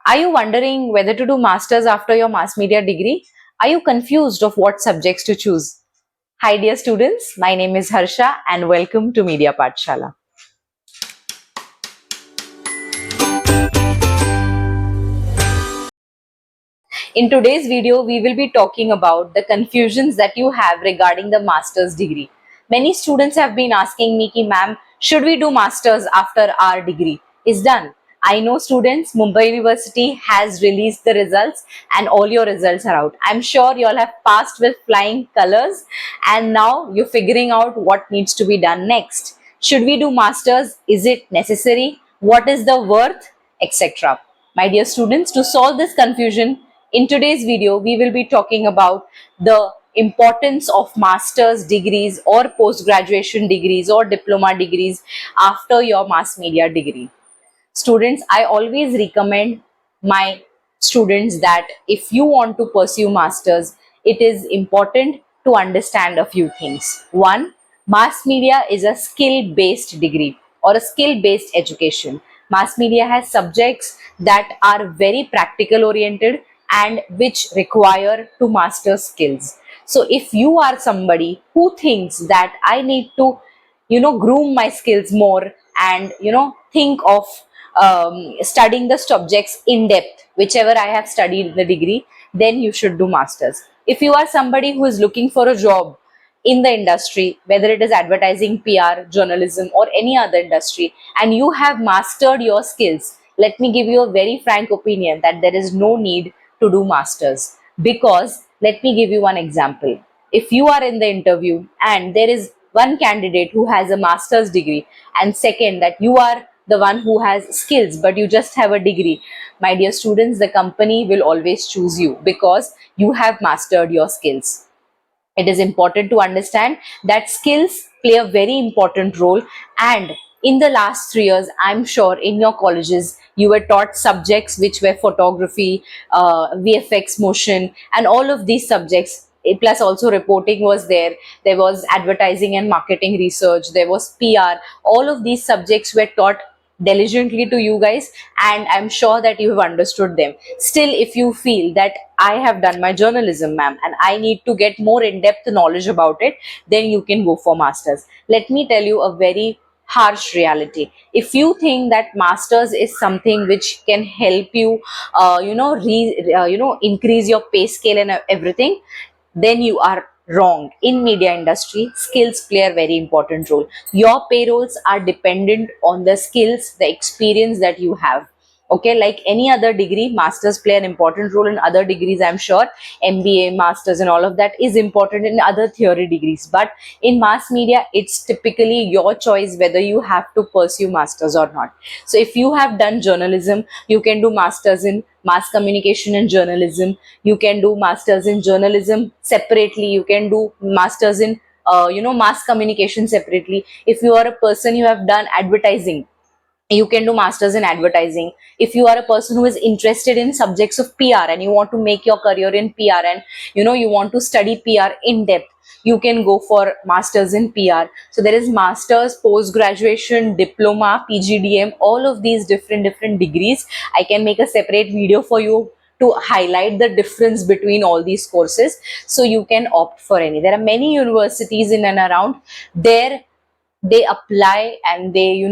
Are you wondering whether to do masters after your mass media degree? Are you confused of what subjects to choose? Hi dear students, my name is Harsha and welcome to Media Pathshala. In today's video, we will be talking about the confusions that you have regarding the master's degree. Many students have been asking me, ma'am, should we do masters after our degree is done? I know students, Mumbai University has released the results and all your results are out. I'm sure you all have passed with flying colors and now you're figuring out what needs to be done next. Should we do masters? Is it necessary? What is the worth? Etc. My dear students, to solve this confusion, in today's video, we will be talking about the importance of master's degrees or post-graduation degrees or diploma degrees after your mass media degree. Students, I always recommend my students that if you want to pursue masters, it is important to understand a few things. One, mass media is a skill-based degree or a skill-based education. Mass media has subjects that are very practical oriented and which require to master skills. So if you are somebody who thinks that I need to groom my skills more and think of studying the subjects in depth, whichever I have studied in the degree, then you should do masters. If you are somebody who is looking for a job in the industry, whether it is advertising, PR, journalism, or any other industry, and you have mastered your skills, let me give you a very frank opinion that there is no need to do masters. Because let me give you one example. If you are in the interview and there is one candidate who has a master's degree, and second, that you are the one who has skills but you just have a degree, my dear students, the company will always choose you because you have mastered your skills. It is important to understand that skills play a very important role, and in the last 3 years, I'm sure in your colleges you were taught subjects which were photography, VFX, motion, and all of these subjects. Plus also reporting was there was advertising and marketing research, there was PR. All of these subjects were taught diligently to you guys, and I'm sure that you have understood them. Still, if you feel that I have done my journalism, ma'am, and I need to get more in-depth knowledge about it, then you can go for masters. Let me tell you a very harsh reality. If you think that masters is something which can help you increase your pay scale and everything, then you are wrong. In media industry, skills play a very important role. Your payrolls are dependent on the skills, the experience that you have. Okay, like any other degree, masters play an important role in other degrees, I'm sure. MBA, masters, and all of that is important in other theory degrees. But in mass media, it's typically your choice whether you have to pursue masters or not. So if you have done journalism, you can do masters in mass communication and journalism. You can do masters in journalism separately. You can do masters in mass communication separately. If you are a person, you have done advertising, you can do masters in advertising. If you are a person who is interested in subjects of PR and you want to make your career in PR, and you want to study PR in depth, you can go for masters in PR. So there is masters, post graduation, diploma, PGDM, all of these different degrees. I can make a separate video for you to highlight the difference between all these courses, so you can opt for any. There are many universities in and around there. They apply and they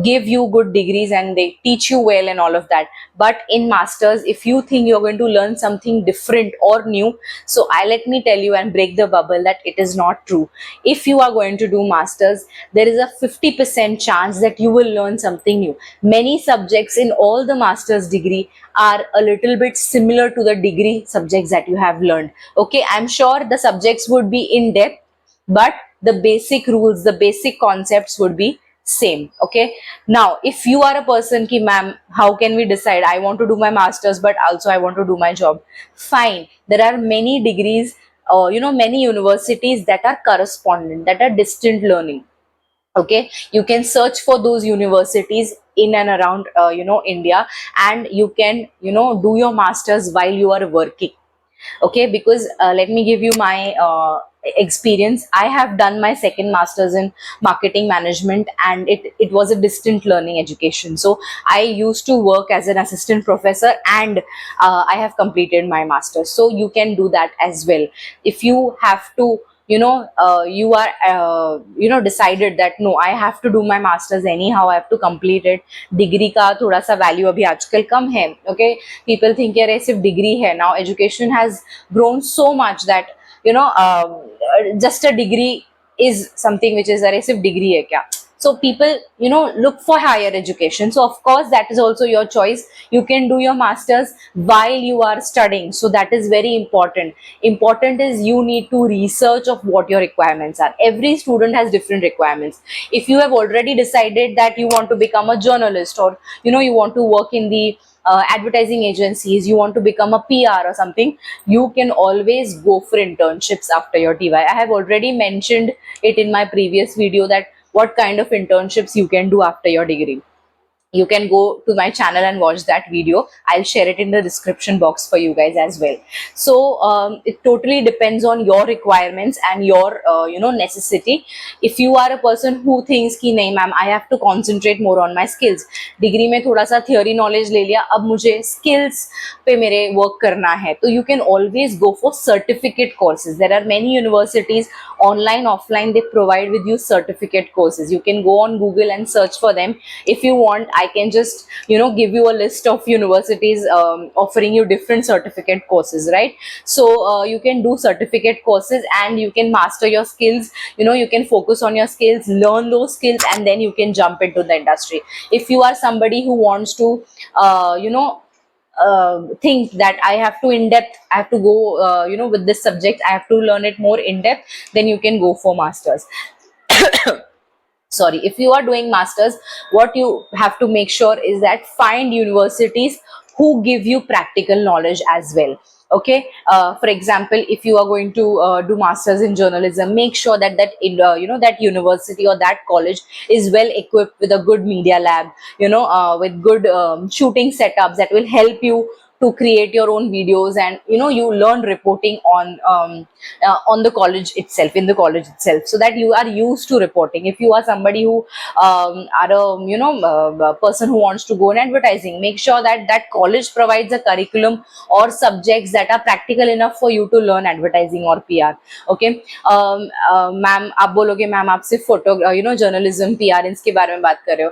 give you good degrees and they teach you well and all of that. But in masters, if you think you're going to learn something different or new, so let me tell you and break the bubble that it is not true. If you are going to do masters, there is a 50% chance that you will learn something new. Many subjects in all the master's degree are a little bit similar to the degree subjects that you have learned. Okay, I'm sure the subjects would be in depth, but the basic rules, the basic concepts would be same. Okay, now if you are a person ki ma'am, how can we decide? I want to do my masters but also I want to do my job. Fine, there are many degrees, many universities that are correspondent, that are distant learning. Okay, you can search for those universities in and around India, and you can do your masters while you are working. Okay, because let me give you my experience. I have done my second master's in marketing management, and it was a distant learning education. So I used to work as an assistant professor, and I have completed my master's. So you can do that as well. If you have to, you are decided that no, I have to do my masters anyhow, I have to complete it. Degree का थोड़ा सा value अभी आजकल कम है. Okay, people think यार ये सिर्फ degree है. Now education has grown so much that just a degree is something which is अरे सिर्फ degree है क्या. So people, look for higher education. So of course that is also your choice. You can do your masters while you are studying. So that is very important. Important is you need to research of what your requirements are. Every student has different requirements. If you have already decided that you want to become a journalist, or you want to work in the advertising agencies, you want to become a PR or something, you can always go for internships after your TY. I have already mentioned it in my previous video that what kind of internships you can do after your degree. You can go to my channel and watch that video. I'll share it in the description box for you guys as well. So it totally depends on your requirements and your necessity. If you are a person who thinks कि नहीं ma'am, I have to concentrate more on my skills, degree में थोड़ा सा theory knowledge ले लिया, अब मुझे skills पे मेरे work करना है, तो you can always go for certificate courses. There are many universities, online, offline, they provide with you certificate courses. You can go on Google and search for them. If you want, I can just give you a list of universities offering you different certificate courses, right? So you can do certificate courses and you can master your skills. You can focus on your skills, learn those skills, and then you can jump into the industry. If you are somebody who wants to think that I have to in depth, I have to go with this subject, I have to learn it more in depth, then you can go for masters. Sorry, if you are doing masters, what you have to make sure is that find universities who give you practical knowledge as well. Okay, for example, if you are going to do masters in journalism, make sure that that university or that college is well equipped with a good media lab, with good shooting setups that will help you to create your own videos, and you learn reporting on the college itself, in the college itself, so that you are used to reporting. If you are somebody who are a person who wants to go in advertising, make sure that that college provides a curriculum or subjects that are practical enough for you to learn advertising or PR. Okay, ma'am आप बोलोगे ma'am आप सिर्फ photo journalism PR इसके बारे में बात कर रहे हो.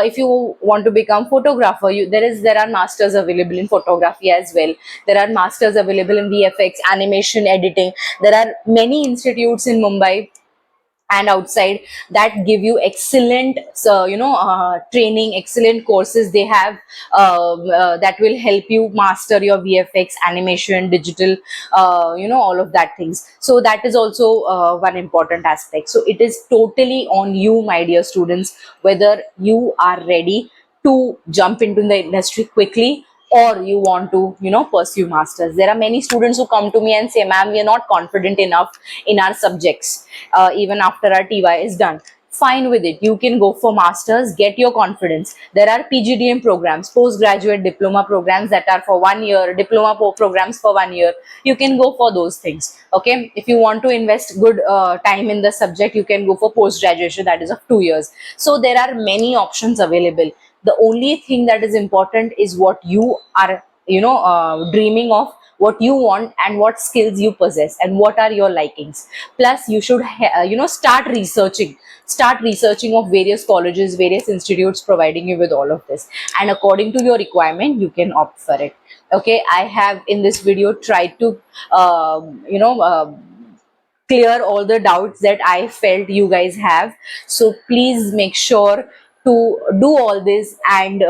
If you want to become photographer, there are masters available in photography as well. There are masters available in VFX, animation, editing. There are many institutes in Mumbai and outside that give you excellent training, excellent courses they have that will help you master your VFX, animation, digital, all of that things. So that is also one important aspect. So it is totally on you, my dear students, whether you are ready to jump into the industry quickly, or you want to pursue masters. There are many students who come to me and say, ma'am, we are not confident enough in our subjects even after our TY is done. Fine with it, you can go for masters, get your confidence. There are PGDM programs, postgraduate diploma programs, that are for 1 year, diploma programs for 1 year. You can go for those things. Okay, if you want to invest good time in the subject, you can go for post graduation, that is of 2 years. So there are many options available. The only thing that is important is what you are dreaming of, what you want, and what skills you possess, and what are your likings. Plus you should start researching of various colleges, various institutes providing you with all of this, and according to your requirement you can opt for it. Okay, I have in this video tried to clear all the doubts that I felt you guys have. So please make sure to do all this and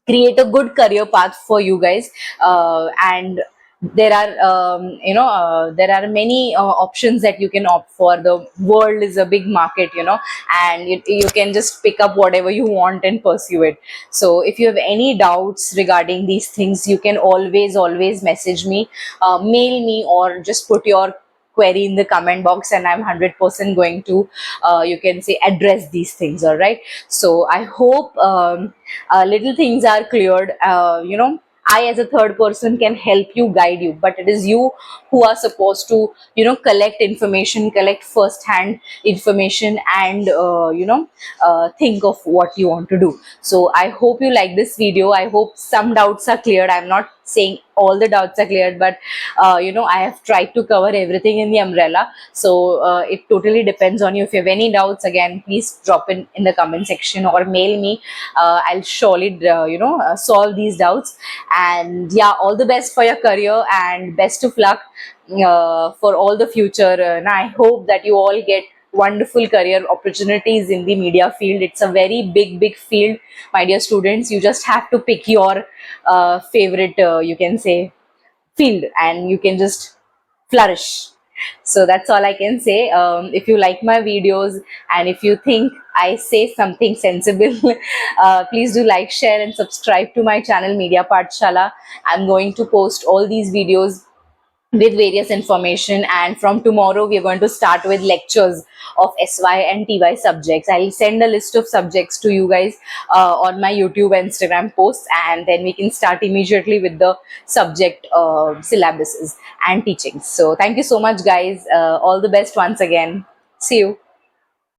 create a good career path for you guys. And there are there are many options that you can opt for. The world is a big market, and you can just pick up whatever you want and pursue it. So if you have any doubts regarding these things, you can always message me, mail me, or just put your query in the comment box, and I'm 100% going to you can say address these things. All right, so I hope little things are cleared. I as a third person can help you, guide you, but it is you who are supposed to, collect information, collect first hand information, and think of what you want to do. So I hope you like this video. I hope some doubts are cleared. I'm not saying all the doubts are cleared, but I have tried to cover everything in the umbrella. So it totally depends on you. If you have any doubts, again, please drop in the comment section or mail me. I'll surely solve these doubts. And yeah, all the best for your career and best of luck for all the future. And I hope that you all get wonderful career opportunities in the media field. It's a very big field, my dear students. You just have to pick your favorite, you can say, field, and you can just flourish. So that's all I can say. If you like my videos and if you think I say something sensible, please do like, share, and subscribe to my channel Media Pathshala. I'm going to post all these videos with various information, and from tomorrow we are going to start with lectures of SY and TY subjects. I'll send a list of subjects to you guys on my YouTube and Instagram posts, and then we can start immediately with the subject syllabuses and teachings. So thank you so much, guys. All the best once again. See you.